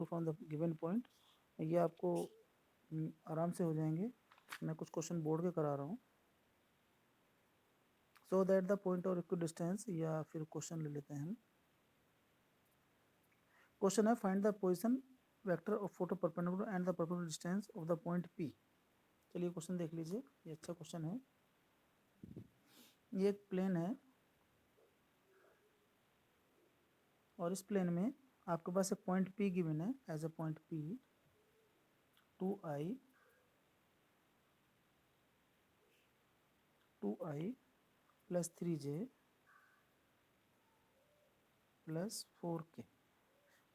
From the given point, ये आपको आराम से हो जाएंगे। मैं कुछ क्वेश्चन बोर्ड के करा रहा हूँ। सो दैट द पॉइंट और इक्वल डिस्टेंस, या फिर क्वेश्चन ले लेते हैं हम। क्वेश्चन है find the position vector of photo perpendicular and the perpendicular distance of the point P. चलिए क्वेश्चन देख लीजिए, ये अच्छा क्वेश्चन है। ये एक प्लेन है और इस प्लेन में आपके पास एक पॉइंट पी गिवन है as a point P 2i plus 3j plus 4k।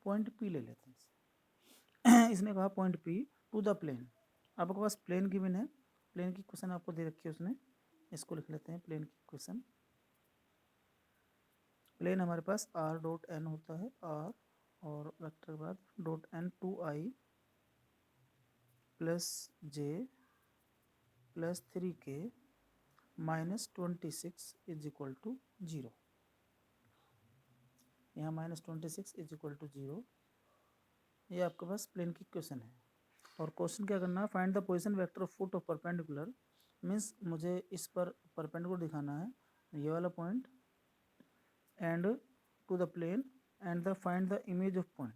Point P ले लेते हैं। इसने कहा point P to the plane. आपके पास प्लेन गिवन है, प्लेन की क्वेश्चन आपको दे रखी है उसने। इसको लिख लेते हैं प्लेन की क्वेश्चन। प्लेन हमारे पास r डॉट n होता है, r और वेक्टर के बाद dot n 2i plus j plus 3k minus 26 is equal to 0। यहाँ माइनस 26 इज इक्वल टू 0। ये आपके पास प्लेन की क्वेश्चन है। और क्वेश्चन क्या करना है, find the position vector of foot of perpendicular. Means मुझे इस पर परपेंडिकुलर दिखाना है, ये वाला point, and to the plane and the find the image of point.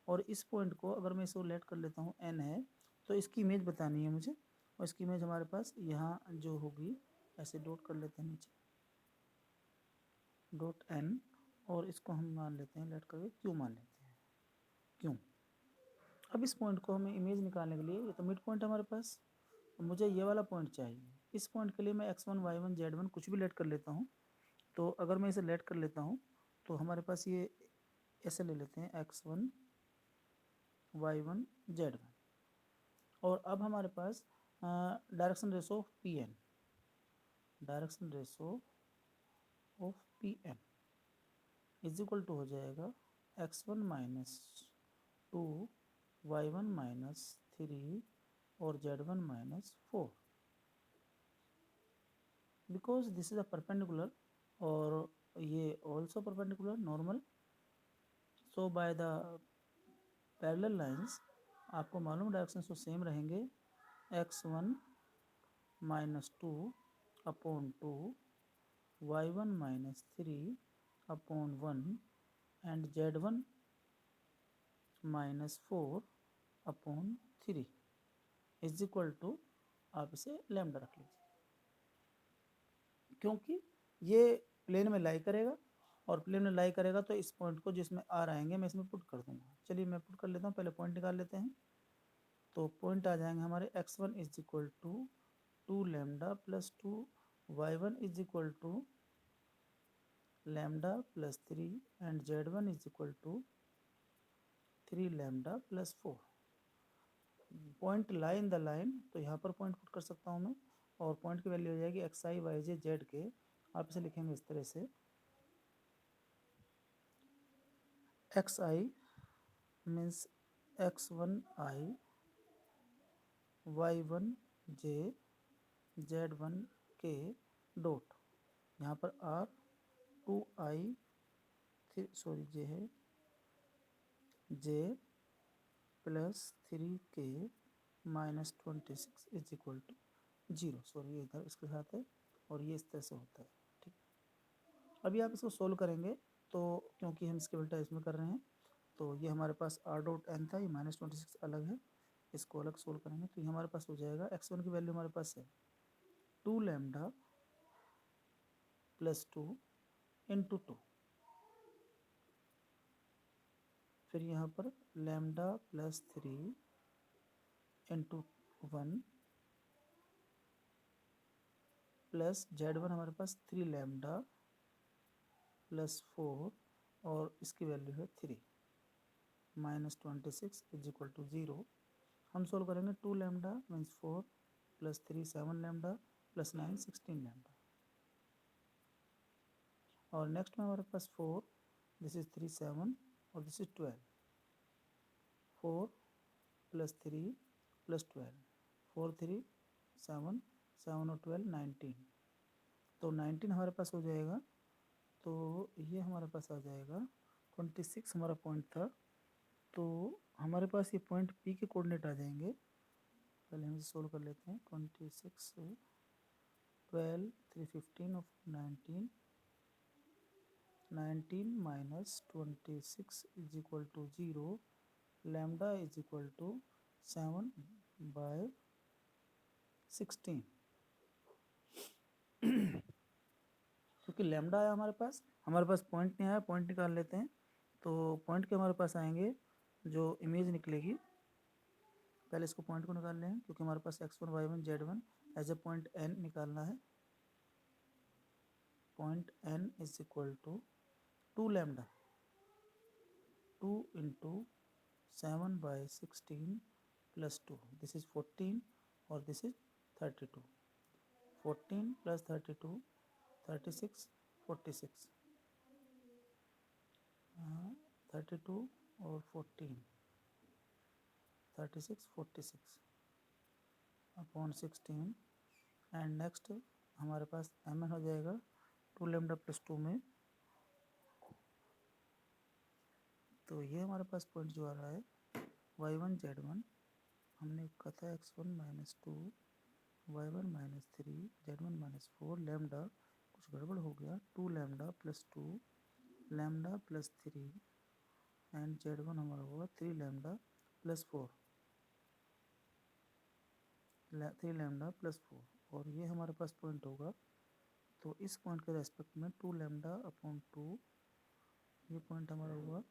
और इस पॉइंट को अगर मैं इसको लेट कर लेता हूँ n है, तो इसकी इमेज बतानी है मुझे। और इसकी इमेज हमारे पास यहाँ जो होगी, ऐसे डॉट कर लेते हैं नीचे, डॉट n, और इसको हम मान लेते हैं लेट करके q मान लेते हैं, क्यों। अब इस पॉइंट को हमें इमेज निकालने के लिए, ये तो मिड पॉइंट हमारे पास, तो मुझे ये वाला पॉइंट चाहिए। इस पॉइंट के लिए मैं x1 y1 z1 कुछ भी लेट कर लेता हूँ। तो अगर मैं इसे लेट कर लेता हूँ तो हमारे पास ये ऐसे ले लेते हैं x1 y1 z1। और अब हमारे पास direction ratio of P N, direction ratio of P N is equal to हो जाएगा x1 माइनस 2 y1 माइनस 3 और z1 minus 4, because this is a perpendicular और ये also perpendicular normal. So by the parallel lines आपको मालूम direction तो same रहेंगे, x1 minus 2 upon 2 y1 minus 3 upon 1 and z1 minus 4 upon 3 is equal to, आप इसे lambda रख लीजिए, क्योंकि ये प्लेन में लाई करेगा और प्लेन में लाई करेगा तो इस पॉइंट को जिसमें आर आएंगे मैं इसमें पुट कर दूंगा। चलिए मैं पुट कर लेता हूँ, पहले पॉइंट निकाल लेते हैं। तो पॉइंट आ जाएंगे हमारे x1 is equal to 2 lambda plus 2, y1 is equal to lambda plus 3 and z1 is equal to 3 lambda plus 4। Point lie in the line, तो यहाँ पर पॉइंट पुट कर सकता हूँ मैं, और पॉइंट की वैल्यू हो जाएगी x i y j z के। आप इसे लिखेंगे इस तरह से, x i means x1i y1 j z1 k dot, यहाँ पर r 2i सॉरी j है j plus 3k minus 26 is equal to 0। Sorry ये इधर इसके साथ है और ये इस तरह से होता है, ठीक। अभी आप इसको सोल्व करेंगे तो, क्योंकि हम इसके उल्टा इसमें कर रहे हैं, तो ये हमारे पास r डॉट n था, ये माइनस 26 अलग है, इसको अलग सोल्व करेंगे तो ये हमारे पास हो जाएगा x1 की वैल्यू हमारे पास है 2 लैम्डा प्लस 2 इंटू 2, फिर यहाँ पर lambda plus 3 into 1 plus z1 हमारे पास 3 लैम्डा प्लस 4 और इसकी वैल्यू है 3 माइनस 26 इज इक्वल टू 0। हम सोल्व करेंगे 2 lambda means 4 plus 3 7 lambda plus 9 16 lambda, और नेक्स्ट में हमारे पास 4, दिस इज 3 7 और दिस इज 12, 4 प्लस 3 प्लस 12, 4 3 7 7 और 12 19, तो 19 हमारे पास हो जाएगा। तो ये हमारे पास आ जाएगा 26 हमारा पॉइंट था, तो हमारे पास ये पॉइंट पी के कोऑर्डिनेट आ जाएंगे। पहले हम इसे सोल्व कर लेते हैं। 26 12 315 और 19 minus 26 is equal to 0, lambda is equal to 7/16। क्योंकि लैम्डा आया हमारे पास पॉइंट नहीं आया, पॉइंट निकाल लेते हैं। तो पॉइंट के हमारे पास आएंगे जो इमेज निकलेगी, पहले इसको पॉइंट को निकाल लें क्योंकि हमारे पास x1 y1 z1 as a point n निकालना है। पॉइंट n is equal to 2 lambda 2 into 7/16 plus 2, this is 14 और दिस इज 32। 14 प्लस 32 36 46, 32 और 14 36 46 अपॉन 16। एंड नेक्स्ट हमारे पास एम एन हो जाएगा 2 लैम्डा प्लस 2 में। तो ये हमारे पास पॉइंट जो आ रहा है y1 z1, हमने कहा था x1 minus 2 y1 minus 3 z1 minus 4 lambda, कुछ गड़बड़ हो गया, 2 lambda plus 2 lambda plus 3 and z1 हमारा होगा 3 लैम्डा प्लस 4 3 लैम्डा प्लस 4, और ये हमारे पास पॉइंट होगा। तो इस पॉइंट के रेस्पेक्ट में 2 लैम्डा अपॉन 2, ये पॉइंट हमारा हुआ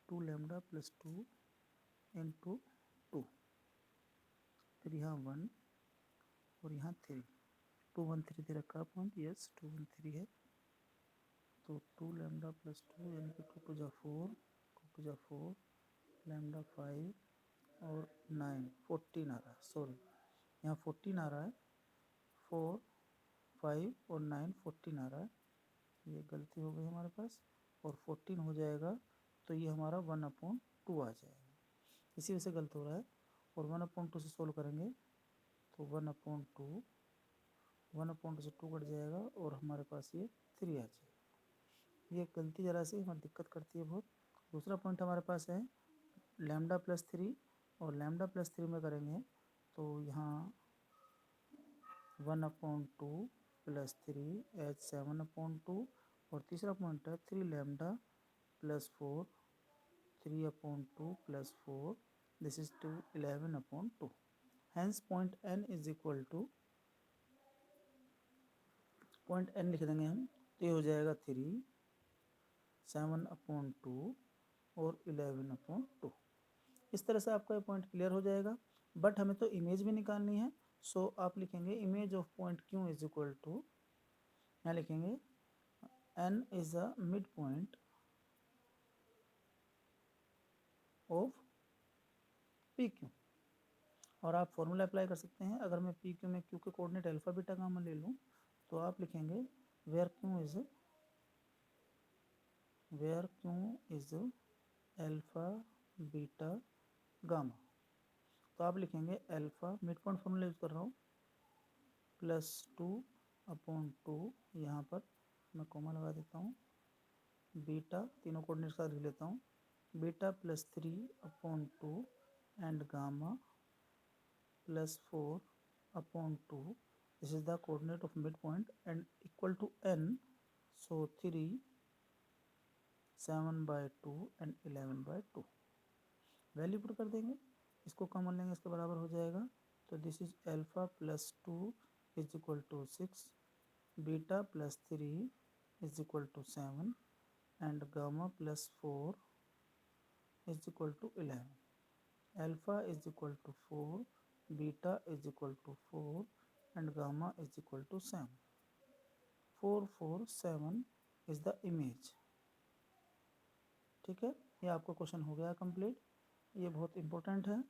2 लैम्डा प्लस 2 इंटू 2, फिर यहाँ 1 और यहाँ 3, 2 1 3 दे रखा पॉइंट, यस 2 1 3 है। तो 2 लैम्डा प्लस 2 यानी कि 2 2 4, 2 2 4 लैम्डा 5 और 9 14 आ रहा है, सॉरी यहाँ 14 आ रहा है, 4 5 और 9 14 आ रहा है, ये गलती हो गई हमारे पास, और 14 हो जाएगा तो ये हमारा 1/2 आ जाएगा, इसी वजह से गलत हो रहा है। और 1/2 से सोल्व करेंगे तो 1/2 से 2 कट जाएगा और हमारे पास ये 3 आ जाएगा। ये गलती ज़रा सी हमारी दिक्कत करती है बहुत। दूसरा पॉइंट हमारे पास है लैम्डा प्लस 3, और लैम्डा प्लस 3 में करेंगे तो यहाँ 1/2 प्लस 3 एच 7/2, और तीसरा पॉइंट है 3 lambda plus 4 3/2 plus 4, this is to 11/2। Hence point n is equal to, point n लिख देंगे हम, तो ये हो जाएगा 3 7/2 और 11/2। इस तरह से आपका ये पॉइंट क्लियर हो जाएगा। बट हमें तो इमेज भी निकालनी है, सो आप लिखेंगे image of point Q is equal to, यहाँ लिखेंगे n is a mid point of PQ, और आप फॉर्मूला अप्लाई कर सकते हैं। अगर मैं PQ में Q के कोऑर्डिनेट अल्फा बीटा गामा ले लूँ तो आप लिखेंगे where Q is alpha beta gamma, तो आप लिखेंगे alpha, mid point formula use कर रहा हूँ, +2/2, यहाँ पर मैं कॉमा लगा देता हूँ, बीटा तीनों कोऑर्डिनेट साथ लिख लेता हूँ, beta +3/2 and gamma +4/2, this is the coordinate of mid point and equal to n, so 3 7/2 and 11/2। Value put कर देंगे, इसको कॉमन लेंगे, इसके बराबर हो जाएगा। तो this is alpha +2 is equal to 6, beta +3 is equal to 7 and gamma +4 is equal to 11। Alpha is equal to 4, beta is equal to 4 and gamma is equal to 7। 4 4 7 is the image. ठीक है, ये आपका question हो गया complete. ये बहुत important है।